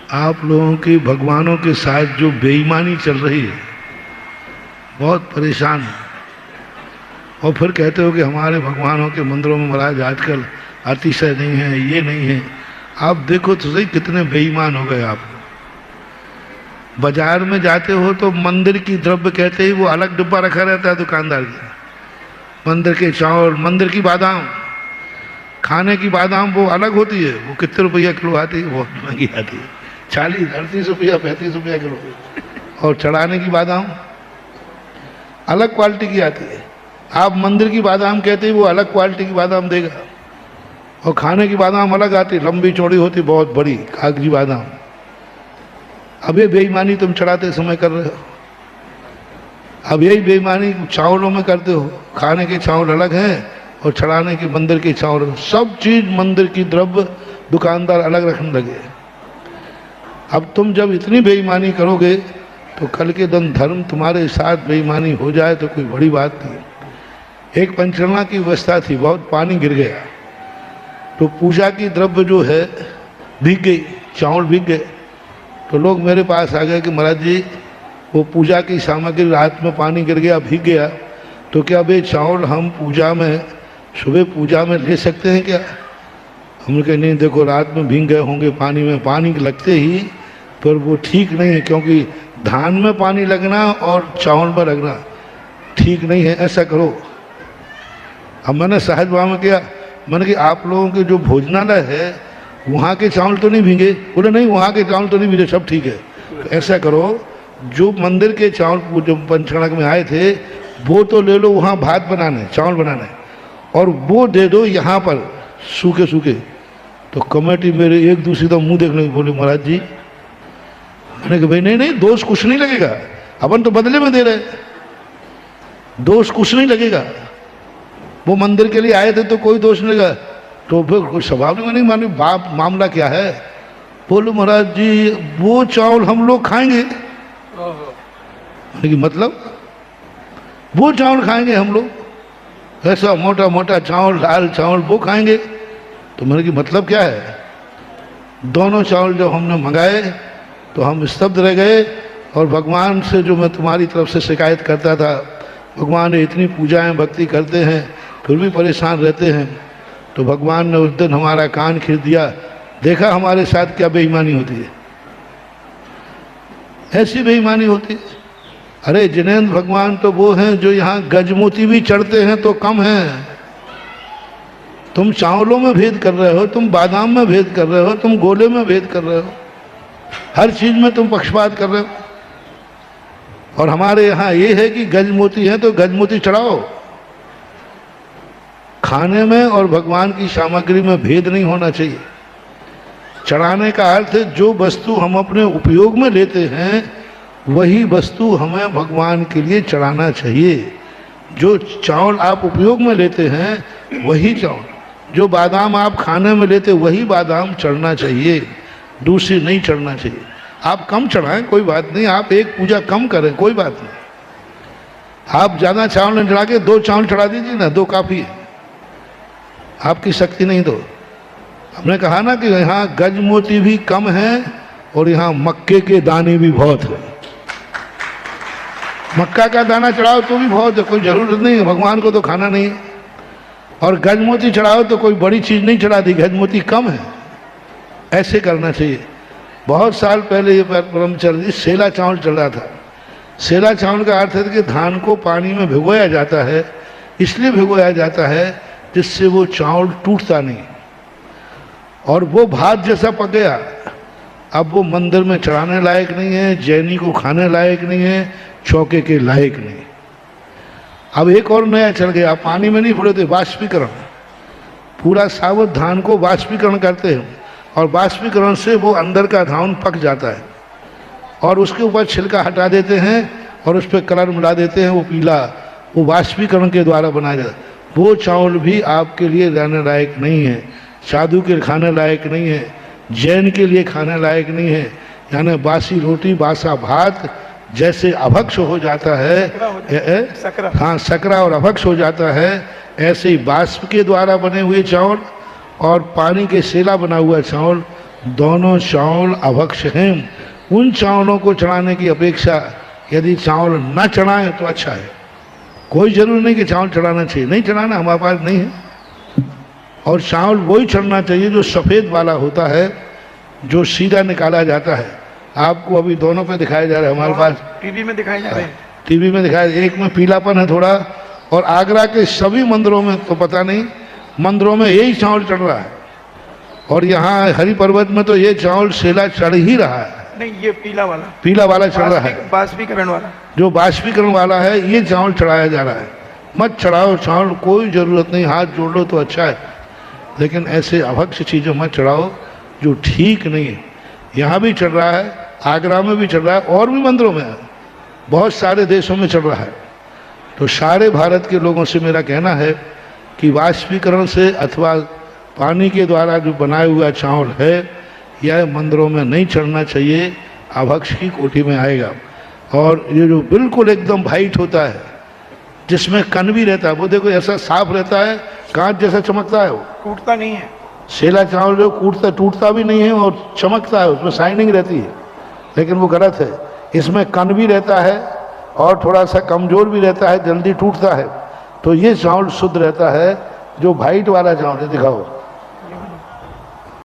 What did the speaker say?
आप लोगों की भगवानों के साथ जो बेईमानी चल रही है, बहुत परेशान है। और फिर कहते हो कि हमारे भगवानों के मंदिरों में महाराज आजकल अतिशय नहीं है, ये नहीं है। आप देखो तो सही कितने बेईमान हो गए आप। बाजार में जाते हो तो मंदिर की द्रव्य कहते ही वो अलग डिब्बा रखा रहता है दुकानदार की। मंदिर के चावल, मंदिर की बादाम, खाने की बादाम वो अलग होती है, वो कितने रुपया किलो आती है, बहुत महंगी आती है, 40-38 रुपया 35 रुपया किलो। और चढ़ाने की बादाम अलग क्वालिटी की आती है। आप मंदिर की बादाम कहते ही वो अलग क्वालिटी की बादाम देगा। और खाने की बादाम अलग आती, लंबी चौड़ी होती, बहुत बड़ी कागजी बादाम। अब ये बेईमानी तुम चढ़ाते समय कर रहे हो। अब यही बेईमानी चावलों में करते हो। खाने के चावल अलग हैं और चढ़ाने के मंदिर के चावल, सब चीज मंदिर की द्रव्य दुकानदार अलग रखने लगे। अब तुम जब इतनी बेईमानी करोगे तो कल के दिन धर्म तुम्हारे साथ बेईमानी हो जाए तो कोई बड़ी बात नहीं। एक पंचकर्मा की व्यवस्था थी, बहुत पानी गिर गया तो पूजा की द्रव्य जो है भीग गई, चावल भीग गए। तो लोग मेरे पास आ गए कि महाराज जी वो पूजा की सामग्री रात में पानी गिर गया, भीग गया, तो क्या वे चावल हम पूजा में सुबह पूजा में ले सकते हैं क्या? हमने कहा नहीं, देखो रात में भीग गए होंगे पानी में, पानी लगते ही पर वो ठीक नहीं है, क्योंकि धान में पानी लगना और चावल में लगना ठीक नहीं है। ऐसा करो, अब मैंने सहज भाव में किया, मैंने कि आप लोगों के जो भोजनालय है वहाँ के चावल तो नहीं भीगे? बोले नहीं, वहाँ के चावल तो नहीं भीगे, सब ठीक है। तो ऐसा करो, जो मंदिर के चावल जो पंचकर्मा में आए थे वो तो ले लो वहाँ भात बनाने, चावल बनाने, और वो दे दो यहाँ पर सूखे सूखे। तो कमेटी मेरे एक दूसरे का मुंह देखने बोले महाराज जी, मैंने कहा भाई नहीं नहीं, दोष कुछ नहीं लगेगा, अपन तो बदले में दे रहे, दोष कुछ नहीं लगेगा। वो मंदिर के लिए आए थे तो कोई दोष नहीं लगा। तो फिर कुछ स्वभाव नहीं मानी, बाप मामला क्या है? बोलो महाराज जी वो चावल हम लोग खाएंगे। मतलब वो चावल खाएंगे हम लोग, ऐसा मोटा मोटा चावल, दाल चावल वो खाएंगे? तो मैंने कि मतलब क्या है? दोनों चावल जब हमने मंगाए तो हम स्तब्ध रह गए। और भगवान से जो मैं तुम्हारी तरफ से शिकायत करता था, भगवान ने इतनी पूजाएं भक्ति करते हैं फिर भी परेशान रहते हैं, तो भगवान ने उस दिन हमारा कान खींच दिया। देखा हमारे साथ क्या बेईमानी होती है, ऐसी बेईमानी होती है। अरे जिनेंद्र भगवान तो वो हैं जो यहाँ गजमोती भी चढ़ते हैं तो कम हैं। तुम चावलों में भेद कर रहे हो, तुम बादाम में भेद कर रहे हो, तुम गोले में भेद कर रहे हो, हर चीज में तुम पक्षपात कर रहे हो। और हमारे यहाँ ये है कि गजमोती है तो गजमोती चढ़ाओ। खाने में और भगवान की सामग्री में भेद नहीं होना चाहिए। चढ़ाने का अर्थ है जो वस्तु हम अपने उपयोग में लेते हैं वही वस्तु हमें भगवान के लिए चढ़ाना चाहिए। जो चावल आप उपयोग में लेते हैं वही चावल, जो बादाम आप खाने में लेते वही बादाम चढ़ना चाहिए, दूसरी नहीं चढ़ना चाहिए। आप कम चढ़ाएं कोई बात नहीं, आप एक पूजा कम करें कोई बात नहीं। आप ज़्यादा चावल न चढ़ा के 2 चावल चढ़ा दीजिए ना, 2 काफ़ी है, आपकी शक्ति नहीं। तो हमने कहा ना कि यहाँ गजमोती भी कम है और यहाँ मक्के के दाने भी बहुत है। मक्का का दाना चढ़ाओ तो भी बहुत है, कोई जरूरत नहीं है, भगवान को तो खाना नहीं है। और गजमोती चढ़ाओ तो कोई बड़ी चीज़ नहीं चढ़ा दी, गजमोती कम है, ऐसे करना चाहिए। बहुत साल पहले ये ब्रह्मचर्य सेला चावल चल रहा था। सेला चावल का अर्थ है कि धान को पानी में भिगोया जाता है, इसलिए भिगोया जाता है जिससे वो चावल टूटता नहीं, और वो भात जैसा पक गया। अब वो मंदिर में चढ़ाने लायक नहीं है, जैनी को खाने लायक नहीं है, चौके के लायक नहीं। अब एक और नया चल गया, पानी में नहीं फुड़ते, वाष्पीकरण। पूरा साबुत धान को वाष्पीकरण करते हैं और वाष्पीकरण से वो अंदर का धान पक जाता है और उसके ऊपर छिलका हटा देते हैं और उस पर कलर मिला देते हैं, वो पीला, वो वाष्पीकरण के द्वारा बनाया जाता है। वो चावल भी आपके लिए रहने लायक नहीं है, साधु के खाने लायक नहीं है, जैन के लिए खाने लायक नहीं है। यानी बासी रोटी बासा भात जैसे अभक्ष हो जाता है, हाँ सकरा और अभक्ष हो जाता है, ऐसे ही बाष्प के द्वारा बने हुए चावल और पानी के सेला बना हुआ चावल दोनों चावल अभक्ष हैं। उन चावलों को चढ़ाने की अपेक्षा यदि चावल न चढ़ाएं तो अच्छा है। कोई जरूर नहीं कि चावल चढ़ाना चाहिए, नहीं चढ़ाना, हमारे पास नहीं है। और चावल वही चढ़ना चाहिए जो सफ़ेद वाला होता है, जो सीधा निकाला जाता है। आपको अभी दोनों पे दिखाया जा रहा है, हमारे पास टीवी में दिखाई जा रहे हैं। टीवी में दिखाया, एक में पीलापन है थोड़ा, और आगरा के सभी मंदिरों में तो पता नहीं, मंदिरों में यही चावल चढ़ रहा है। और यहाँ हरि पर्वत में तो ये चावल सेला चढ़ ही रहा है। नहीं, ये पीला वाला चढ़ रहा है, बाष्पीकरण वाला, जो बाष्पीकरण वाला है, ये चावल चढ़ाया जा रहा है। मत चढ़ाओ चावल, कोई ज़रूरत नहीं, हाथ जोड़ लो तो अच्छा है, लेकिन ऐसे अभक्ष चीज़ों मत चढ़ाओ जो ठीक नहीं है। यहाँ भी चढ़ रहा है, आगरा में भी चढ़ रहा है, और भी मंदिरों में है, बहुत सारे देशों में चढ़ रहा है। तो सारे भारत के लोगों से मेरा कहना है कि बाष्पीकरण से अथवा पानी के द्वारा जो बनाया हुआ चावल है, यह मंदिरों में नहीं चढ़ना चाहिए, अभक्ष की कोटि में आएगा। और ये जो बिल्कुल एकदम वाइट होता है, जिसमें कण भी रहता है, वो देखो ऐसा साफ रहता है, कांच जैसा चमकता है, वो टूटता नहीं है। सेला चावल जो टूटता भी नहीं है और चमकता है, उसमें शाइनिंग रहती है, लेकिन वो गलत है। इसमें कण भी रहता है और थोड़ा सा कमज़ोर भी रहता है, जल्दी टूटता है। तो ये चावल शुद्ध रहता है, जो वाइट वाला चावल है, दिखाओ।